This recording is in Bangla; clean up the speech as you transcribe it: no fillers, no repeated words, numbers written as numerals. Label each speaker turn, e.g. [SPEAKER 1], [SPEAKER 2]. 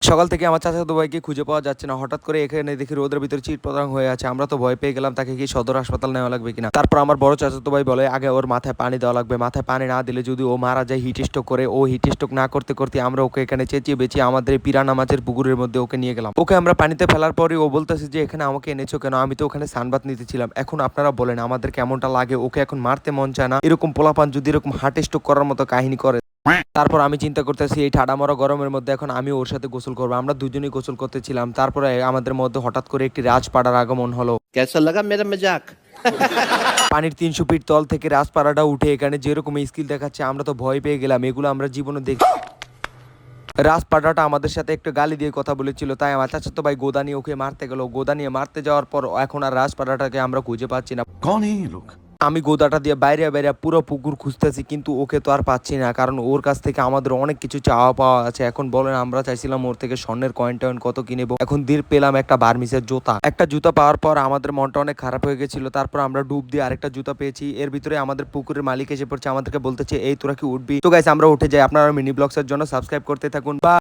[SPEAKER 1] সকাল থেকে আমার চাচাতো ভাইকে খুঁজে পাওয়া যাচ্ছে না। হঠাৎ করে এখানে দেখি রোদের ভিতরে চিৎপটাং হয়ে আছে। আমরা তো ভয় পেয়ে গেলাম তাকে কি সদর হাসপাতাল নেওয়া লাগবে কিনা। তারপর আমার বড় চাচাতো ভাই বলে আগে ওর মাথায় পানি দেওয়া লাগবে, মাথায় পানি না দিলে যদি ও মারা যায় হিট স্ট্রোক করে। ও হিট স্ট্রোক না করতে করতে আমরা ওকে এখানে চেঁচিয়ে বেঁচিয়ে আমাদের এই পিরানা মাছের পুকুরের মধ্যে ওকে নিয়ে গেলাম। ওকে আমরা পানিতে ফেলার পরে ও বলতেছে যে এখানে আমাকে এনেছো কেন, আমি তো ওখানে সানবাত নিতেছিলাম। এখন আপনারা বলেন আমাদের কেমনটা লাগে, ওকে এখন মারতে মন চায় না। এরকম পোলাপান যদি এরকম হার্ট স্ট্রোক করার মতো কাহিনী করে। তারপর আমি চিন্তা করতেছি এই ঠাডা মরা গরমের মধ্যে এখন আমি ওর সাথে গোসল করবো। আমরা দুজনেই গোসল করতেছিলাম, তারপরে আমাদের মধ্যে হঠাৎ করে একটি রাজপাড়ার আগমন হলো।
[SPEAKER 2] कैसा लगा मेरा मजाक।
[SPEAKER 1] পানির 300 ফিট তল থেকে রাজপাড়াটা উঠে এখানে যেরকম স্কিল দেখাচ্ছে আমরা তো ভয় পেয়ে গেলাম। এগুলো আমরা জীবনে দেখি। রাজপাড়াটা আমাদের সাথে একটু গালি দিয়ে কথা বলেছিল, তাই আমার চাচাতো ভাই গোদা নিয়ে ওকে মারতে গেল। গোদা নিয়ে মারতে যাওয়ার পর এখন আর রাজপাড়াটাকে আমরা খুঁজে পাচ্ছি না।
[SPEAKER 3] कौन है ये लोग?
[SPEAKER 1] আমি গোদাটা দিয়ে বাইরে বাইরে পুরো পুকুর খুঁজতেছি, কিন্তু ওকে তো আর পাচ্ছি না, কারণ ওর কাছ থেকে আমাদের অনেক কিছু চাওয়া পাওয়া আছে। এখন বলেন আমরা চাইছিলাম ওর থেকে স্বর্ণের কয়েন টয়েন কত কিনেবো, এখন দিয়ে পেলাম একটা বার্মিসের জুতা। একটা জুতা পাওয়ার পর আমাদের মনটা অনেক খারাপ হয়ে গেছিল। তারপর আমরা ডুব দিয়ে আরেকটা জুতা পেয়েছি। এর ভিতরে আমাদের পুকুরের মালিক এসে পড়ছে, আমাদেরকে বলতেছে এই তোরা কি উঠবি। তো গাইস আমরা উঠে যাই। আপনারা মিনি ব্লগসের জন্য সাবস্ক্রাইব করতে থাকুন বা